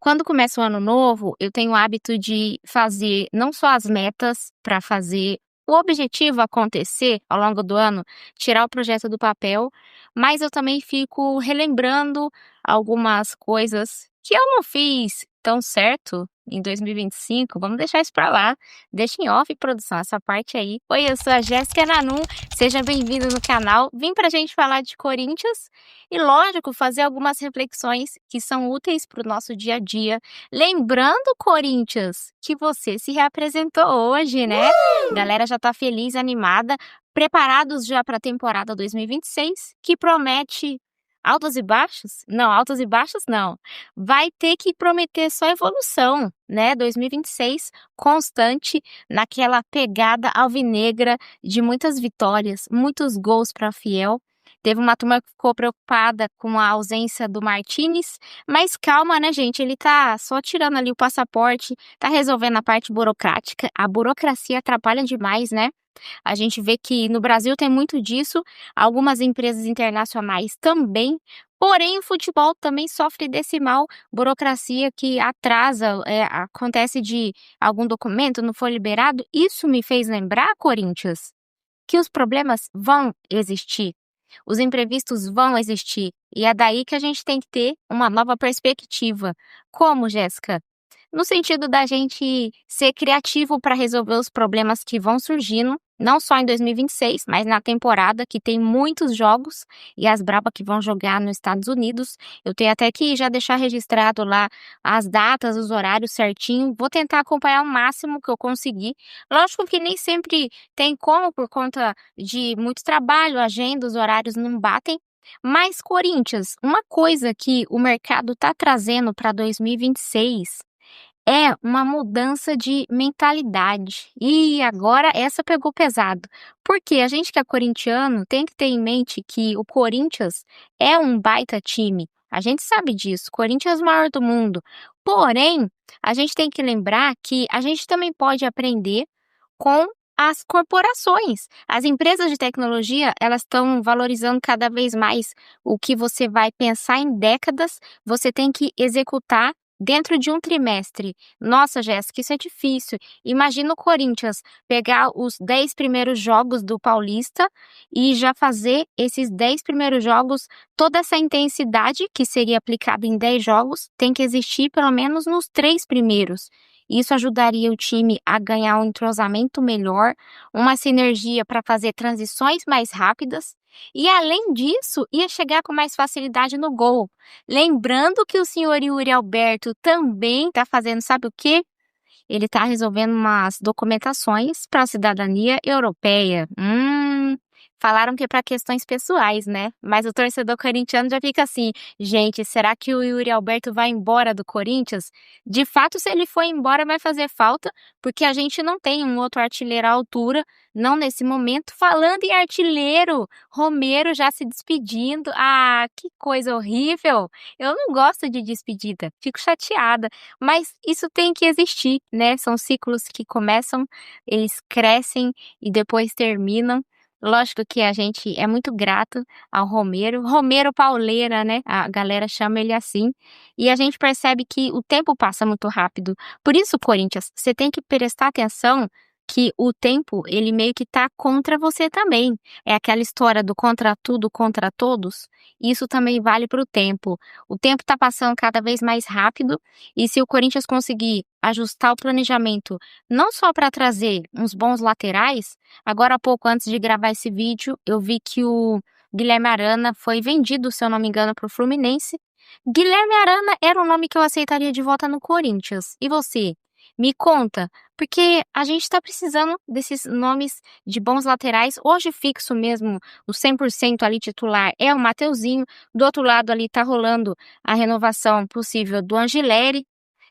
Quando começa o ano novo, eu tenho o hábito de fazer não só as metas para fazer o objetivo acontecer ao longo do ano, tirar o projeto do papel, mas eu também fico relembrando algumas coisas que eu não fiz tão certo em 2025. Vamos deixar isso para lá. Deixa em off, produção, essa parte aí. Oi, eu sou a Jéssica Nanum, seja bem-vindo no canal. Vim pra gente falar de Corinthians e, lógico, fazer algumas reflexões que são úteis para o nosso dia a dia. Lembrando, Corinthians, que você se reapresentou hoje, né? A galera já tá feliz, animada, preparados já para a temporada 2026, que promete altos e baixos? Não, altos e baixos não. Vai ter que prometer só evolução, né? 2026 constante naquela pegada alvinegra de muitas vitórias, muitos gols para Fiel. Teve uma turma que ficou preocupada com a ausência do Martínez, mas calma, né, gente? Ele tá só tirando ali o passaporte, tá resolvendo a parte burocrática. A burocracia atrapalha demais, né? A gente vê que no Brasil tem muito disso, algumas empresas internacionais também, porém o futebol também sofre desse mal, burocracia que atrasa, acontece de algum documento não foi liberado. Isso me fez lembrar, Corinthians, que os problemas vão existir, os imprevistos vão existir, e é daí que a gente tem que ter uma nova perspectiva. Como, Jéssica? No sentido da gente ser criativo para resolver os problemas que vão surgindo, não só em 2026, mas na temporada, que tem muitos jogos, e as braba que vão jogar nos Estados Unidos. Eu tenho até que já deixar registrado lá as datas, os horários certinho. Vou tentar acompanhar o máximo que eu conseguir. Lógico que nem sempre tem como, por conta de muito trabalho, agenda, os horários não batem. Mas, Corinthians, uma coisa que o mercado está trazendo para 2026 é uma mudança de mentalidade. E agora essa pegou pesado. Porque a gente que é corintiano tem que ter em mente que o Corinthians é um baita time. A gente sabe disso. Corinthians é o maior do mundo. Porém, a gente tem que lembrar que a gente também pode aprender com as corporações. As empresas de tecnologia, elas estão valorizando cada vez mais o que você vai pensar em décadas, você tem que executar dentro de um trimestre. Nossa, Jéssica, isso é difícil. Imagina o Corinthians pegar os 10 primeiros jogos do Paulista e já fazer esses 10 primeiros jogos, toda essa intensidade que seria aplicada em 10 jogos, tem que existir pelo menos nos 3 primeiros. Isso ajudaria o time a ganhar um entrosamento melhor, uma sinergia para fazer transições mais rápidas e, além disso, ia chegar com mais facilidade no gol. Lembrando que o senhor Yuri Alberto também está fazendo, sabe o quê? Ele está resolvendo umas documentações para a cidadania europeia. Falaram que é para questões pessoais, né? Mas o torcedor corintiano já fica assim, gente, será que o Yuri Alberto vai embora do Corinthians? De fato, se ele for embora, vai fazer falta, porque a gente não tem um outro artilheiro à altura, não nesse momento. Falando em artilheiro, Romero já se despedindo. Ah, que coisa horrível! Eu não gosto de despedida, fico chateada, mas isso tem que existir, né? São ciclos que começam, eles crescem e depois terminam. Lógico que a gente é muito grato ao Romero, Romero Pauleira, né, a galera chama ele assim, e a gente percebe que o tempo passa muito rápido. Por isso, Corinthians, você tem que prestar atenção que o tempo, ele meio que tá contra você também. É aquela história do contra tudo, contra todos. Isso também vale para o tempo. O tempo tá passando cada vez mais rápido, e se o Corinthians conseguir ajustar o planejamento, não só para trazer uns bons laterais. Agora há pouco, antes de gravar esse vídeo, eu vi que o Guilherme Arana foi vendido, se eu não me engano, para o Fluminense. Guilherme Arana era um nome que eu aceitaria de volta no Corinthians. E você? Me conta, porque a gente está precisando desses nomes de bons laterais. Hoje fixo mesmo, o 100% ali titular é o Mateuzinho. Do outro lado ali tá rolando a renovação possível do Angileri.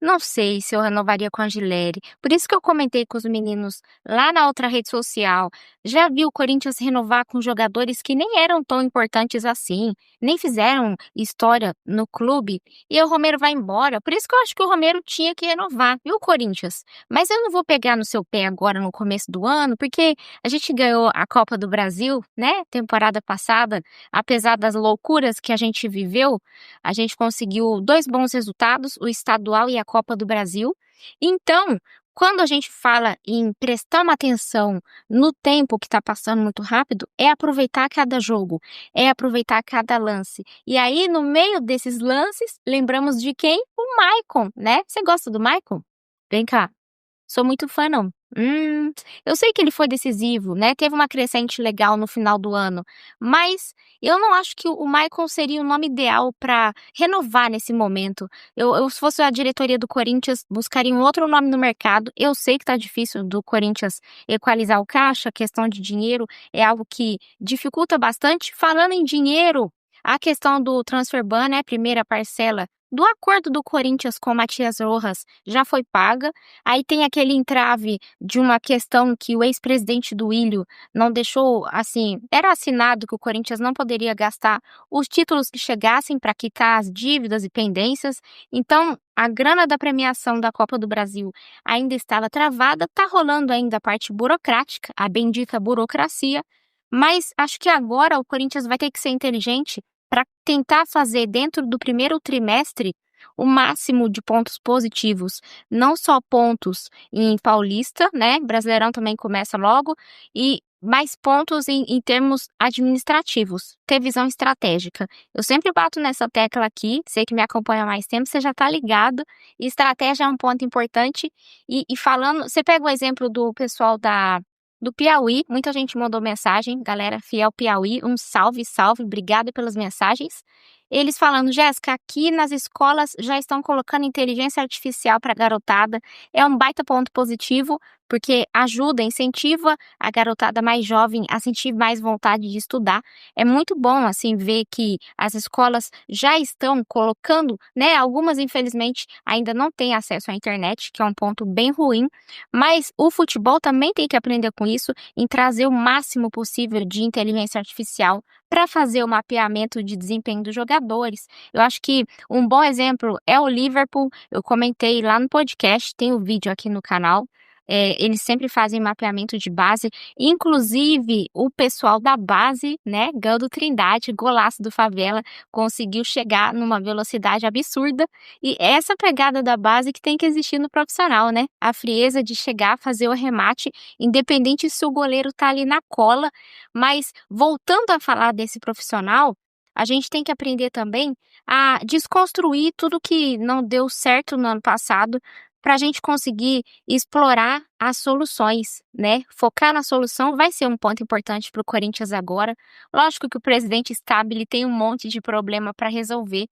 Não sei se eu renovaria com a Gileri. Por isso que eu comentei com os meninos lá na outra rede social. Já vi o Corinthians renovar com jogadores que nem eram tão importantes assim, nem fizeram história no clube, e o Romero vai embora. Por isso que eu acho que o Romero tinha que renovar, viu, Corinthians? Mas eu não vou pegar no seu pé agora no começo do ano, porque a gente ganhou a Copa do Brasil, né, temporada passada, apesar das loucuras que a gente viveu, a gente conseguiu 2 bons resultados, o estadual e a Copa do Brasil. Então, quando a gente fala em prestar uma atenção no tempo que está passando muito rápido, é aproveitar cada jogo, é aproveitar cada lance. E aí, no meio desses lances, lembramos de quem? O Maicon, né? Você gosta do Maicon? Vem cá. Sou muito fã não. Eu sei que ele foi decisivo, né, teve uma crescente legal no final do ano, mas eu não acho que o Maicon seria o nome ideal para renovar nesse momento. Eu se fosse a diretoria do Corinthians, buscaria um outro nome no mercado. Eu sei que tá difícil do Corinthians equalizar o caixa, a questão de dinheiro é algo que dificulta bastante. Falando em dinheiro, a questão do transfer ban, né, primeira parcela do acordo do Corinthians com o Matias Rojas já foi paga. Aí tem aquele entrave de uma questão que o ex-presidente do Ilho não deixou, assim, era assinado que o Corinthians não poderia gastar os títulos que chegassem para quitar as dívidas e pendências. Então, a grana da premiação da Copa do Brasil ainda estava travada, tá rolando ainda a parte burocrática, a bendita burocracia, mas acho que agora o Corinthians vai ter que ser inteligente para tentar fazer dentro do primeiro trimestre o máximo de pontos positivos, não só pontos em Paulista, né? Brasileirão também começa logo, e mais pontos em termos administrativos, ter visão estratégica. Eu sempre bato nessa tecla aqui, sei que me acompanha há mais tempo, você já tá ligado, e estratégia é um ponto importante. E falando, você pega o exemplo do pessoal do Piauí, muita gente mandou mensagem, galera fiel Piauí, um salve, salve, obrigada pelas mensagens. Eles falando, Jéssica, aqui nas escolas já estão colocando inteligência artificial para a garotada. É um baita ponto positivo, porque ajuda, incentiva a garotada mais jovem a sentir mais vontade de estudar. É muito bom, assim, ver que as escolas já estão colocando, né? Algumas, infelizmente, ainda não têm acesso à internet, que é um ponto bem ruim, mas o futebol também tem que aprender com isso, em trazer o máximo possível de inteligência artificial para fazer o mapeamento de desempenho dos jogadores. Eu acho que um bom exemplo é o Liverpool. Eu comentei lá no podcast, tem o vídeo aqui no canal. Eles sempre fazem mapeamento de base, inclusive o pessoal da base, né, Gando Trindade, golaço do Favela, conseguiu chegar numa velocidade absurda, e essa pegada da base que tem que existir no profissional, né, a frieza de chegar, fazer o remate, independente se o goleiro tá ali na cola. Mas voltando a falar desse profissional, a gente tem que aprender também a desconstruir tudo que não deu certo no ano passado, para a gente conseguir explorar as soluções, né? Focar na solução vai ser um ponto importante para o Corinthians agora. Lógico que o presidente Stabile tem um monte de problema para resolver.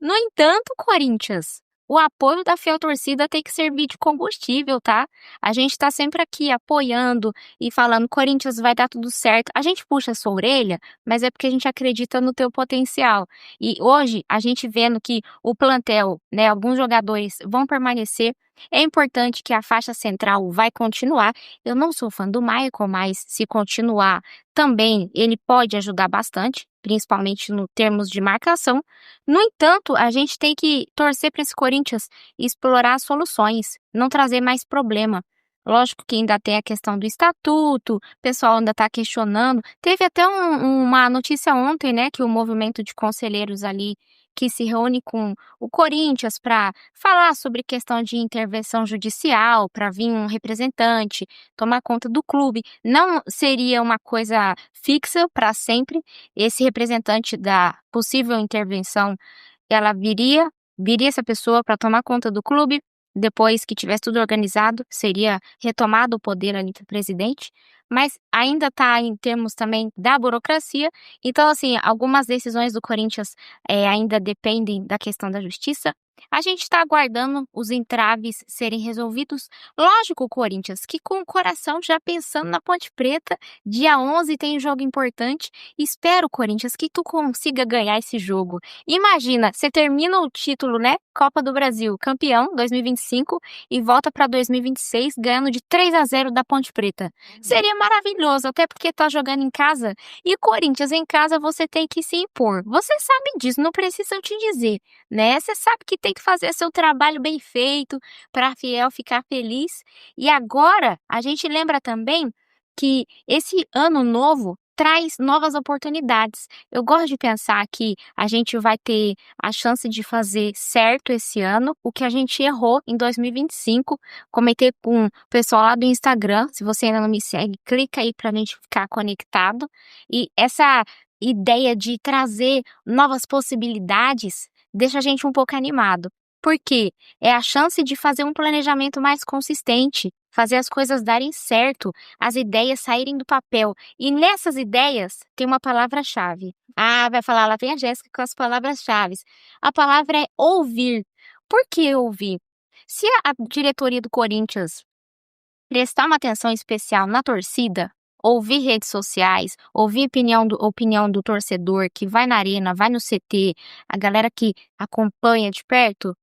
No entanto, Corinthians, o apoio da fiel torcida tem que servir de combustível, tá? A gente está sempre aqui apoiando e falando, Corinthians, vai dar tudo certo. A gente puxa a sua orelha, mas é porque a gente acredita no teu potencial. E hoje, a gente vendo que o plantel, né, alguns jogadores vão permanecer, é importante que a faixa central vai continuar. Eu não sou fã do Michael, mas se continuar também, ele pode ajudar bastante, principalmente no termos de marcação. No entanto, a gente tem que torcer para esse Corinthians explorar soluções, não trazer mais problema. Lógico que ainda tem a questão do estatuto, o pessoal ainda está questionando. Teve até uma notícia ontem, né, que o movimento de conselheiros ali que se reúne com o Corinthians para falar sobre questão de intervenção judicial, para vir um representante tomar conta do clube. Não seria uma coisa fixa para sempre. Esse representante da possível intervenção, ela viria essa pessoa para tomar conta do clube. Depois que tivesse tudo organizado, seria retomado o poder ali do presidente, mas ainda está em termos também da burocracia. Então, assim, algumas decisões do Corinthians ainda dependem da questão da justiça. A gente está aguardando os entraves serem resolvidos. Lógico, Corinthians, que com o coração já pensando na Ponte Preta, dia 11 tem um jogo importante. Espero, Corinthians, que tu consiga ganhar esse jogo. Imagina, você termina o título, né? Copa do Brasil, campeão 2025 e volta para 2026 ganhando de 3-0 da Ponte Preta. Seria maravilhoso, até porque tá jogando em casa. E Corinthians em casa você tem que se impor. Você sabe disso, não precisa eu te dizer, né? Você sabe que tem que fazer seu trabalho bem feito para a fiel ficar feliz. E agora a gente lembra também que esse ano novo traz novas oportunidades. Eu gosto de pensar que a gente vai ter a chance de fazer certo esse ano o que a gente errou em 2025. Comentei com o pessoal lá do Instagram. Se você ainda não me segue, clica aí para a gente ficar conectado. E essa ideia de trazer novas possibilidades deixa a gente um pouco animado. Por quê? É a chance de fazer um planejamento mais consistente, fazer as coisas darem certo, as ideias saírem do papel. E nessas ideias tem uma palavra-chave. Ah, vai falar, lá vem a Jéssica com as palavras-chave. A palavra é ouvir. Por que ouvir? Se a diretoria do Corinthians prestar uma atenção especial na torcida, ouvir redes sociais, ouvir opinião do torcedor que vai na arena, vai no CT, a galera que acompanha de perto,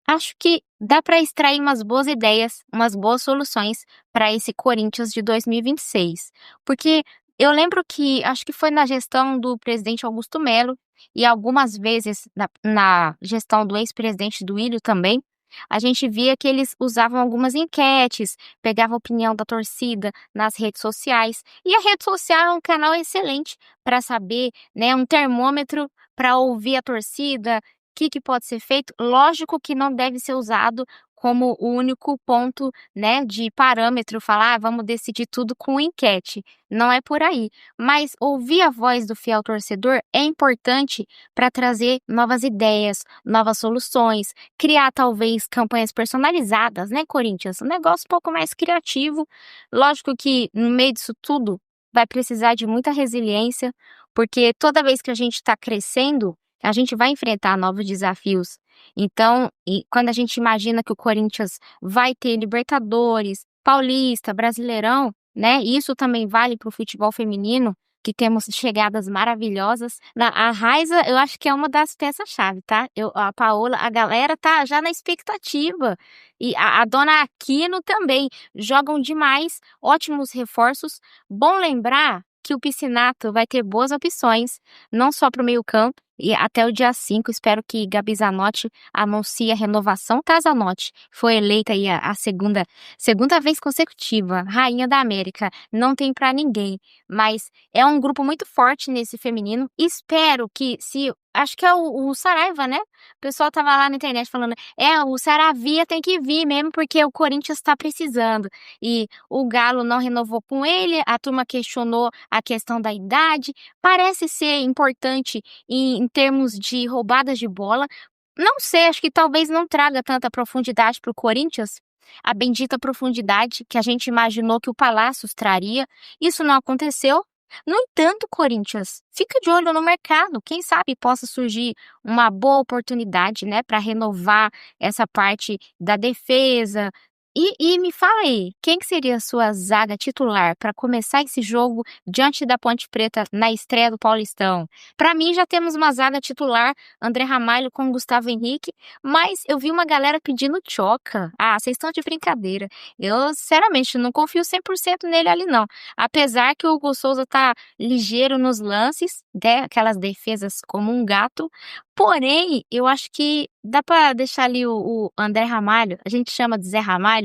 acho que dá para extrair umas boas ideias, umas boas soluções para esse Corinthians de 2026. Porque eu lembro que, acho que foi na gestão do presidente Augusto Melo e algumas vezes na gestão do ex-presidente Duílio também, a gente via que eles usavam algumas enquetes, pegavam a opinião da torcida nas redes sociais. E a rede social é um canal excelente para saber, né, um termômetro para ouvir a torcida, o que pode ser feito. Lógico que não deve ser usado como o único ponto, né, de parâmetro, falar, vamos decidir tudo com enquete. Não é por aí. Mas ouvir a voz do fiel torcedor é importante para trazer novas ideias, novas soluções, criar talvez campanhas personalizadas, né, Corinthians? Um negócio um pouco mais criativo. Lógico que no meio disso tudo vai precisar de muita resiliência, porque toda vez que a gente está crescendo, a gente vai enfrentar novos desafios. Então, quando a gente imagina que o Corinthians vai ter Libertadores, Paulista, Brasileirão, né? Isso também vale para o futebol feminino, que temos chegadas maravilhosas. A Raiza, eu acho que é uma das peças-chave, tá? A Paola, a galera tá já na expectativa. E a dona Aquino também. Jogam demais, ótimos reforços. Bom lembrar que o Piscinato vai ter boas opções, não só para o meio-campo, e até o dia 5, espero que Gabi Zanotti anuncie a renovação. Tá, Zanotti? Foi eleita aí a segunda vez consecutiva, Rainha da América. Não tem pra ninguém, mas é um grupo muito forte nesse feminino. Espero que acho que é o Saraiva, né? O pessoal tava lá na internet falando, o Saravia tem que vir mesmo, porque o Corinthians tá precisando. E o Galo não renovou com ele, a turma questionou a questão da idade. Parece ser importante em termos de roubadas de bola. Não sei, acho que talvez não traga tanta profundidade para o Corinthians. A bendita profundidade que a gente imaginou que o Palácios traria. Isso não aconteceu. No entanto, Corinthians, fica de olho no mercado. Quem sabe possa surgir uma boa oportunidade, né, para renovar essa parte da defesa. E me fala aí, quem que seria a sua zaga titular para começar esse jogo diante da Ponte Preta na estreia do Paulistão? Para mim já temos uma zaga titular, André Ramalho com Gustavo Henrique, mas eu vi uma galera pedindo Tchoca. Ah, vocês estão de brincadeira. Eu, sinceramente, não confio 100% nele ali não. Apesar que o Hugo Souza tá ligeiro nos lances, né, aquelas defesas como um gato, porém, eu acho que dá para deixar ali o André Ramalho, a gente chama de Zé Ramalho,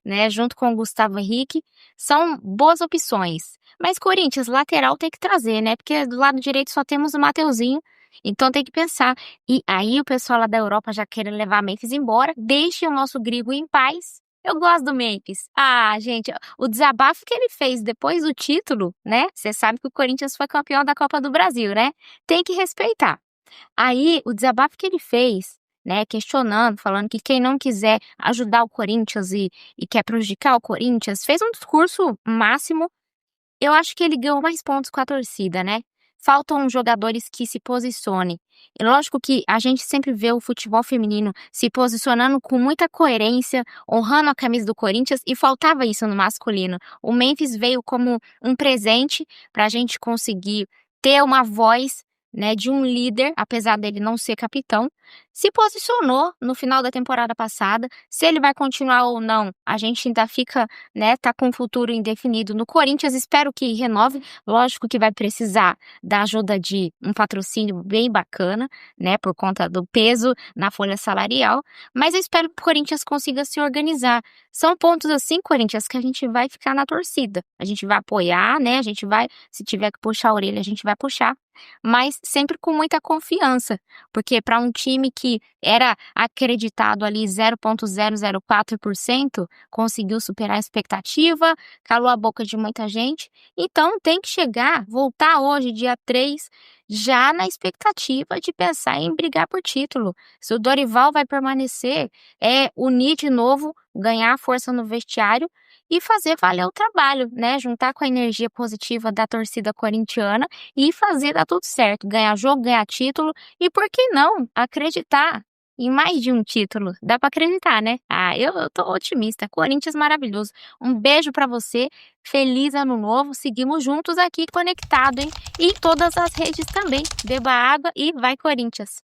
né, junto com o Gustavo Henrique, são boas opções. Mas Corinthians, lateral tem que trazer, né, porque do lado direito só temos o Mateuzinho, então tem que pensar. E aí o pessoal lá da Europa já querendo levar Memphis embora, deixe o nosso gringo em paz. Eu gosto do Memphis. Ah, gente, o desabafo que ele fez depois do título, né, você sabe que o Corinthians foi campeão da Copa do Brasil, né, tem que respeitar. Aí, o desabafo que ele fez, né, questionando, falando que quem não quiser ajudar o Corinthians e quer prejudicar o Corinthians, fez um discurso máximo. Eu acho que ele ganhou mais pontos com a torcida, né? faltam jogadores que se posicionem. E lógico que a gente sempre vê o futebol feminino se posicionando com muita coerência, honrando a camisa do Corinthians, e faltava isso no masculino. O Memphis veio como um presente para a gente conseguir ter uma voz, né, de um líder, apesar dele não ser capitão, se posicionou no final da temporada passada. Se ele vai continuar ou não, a gente ainda fica, né, tá com um futuro indefinido no Corinthians. Espero que renove. Lógico que vai precisar da ajuda de um patrocínio bem bacana, né, por conta do peso na folha salarial, mas eu espero que o Corinthians consiga se organizar. São pontos assim, Corinthians, que a gente vai ficar na torcida. A gente vai apoiar, né, a gente vai, se tiver que puxar a orelha, a gente vai puxar, mas sempre com muita confiança, porque para um time que era acreditado ali 0,004%, conseguiu superar a expectativa, calou a boca de muita gente. Então tem que chegar, voltar hoje, dia 3, já na expectativa de pensar em brigar por título. Se o Dorival vai permanecer, é unir de novo, ganhar força no vestiário e fazer valer o trabalho, né? Juntar com a energia positiva da torcida corintiana e fazer dar tudo certo, ganhar jogo, ganhar título e, por que não, acreditar em mais de um título. Dá pra acreditar, né? Eu tô otimista. Corinthians maravilhoso. Um beijo pra você. Feliz ano novo. Seguimos juntos aqui conectado, hein? E em todas as redes também. Beba água e vai Corinthians.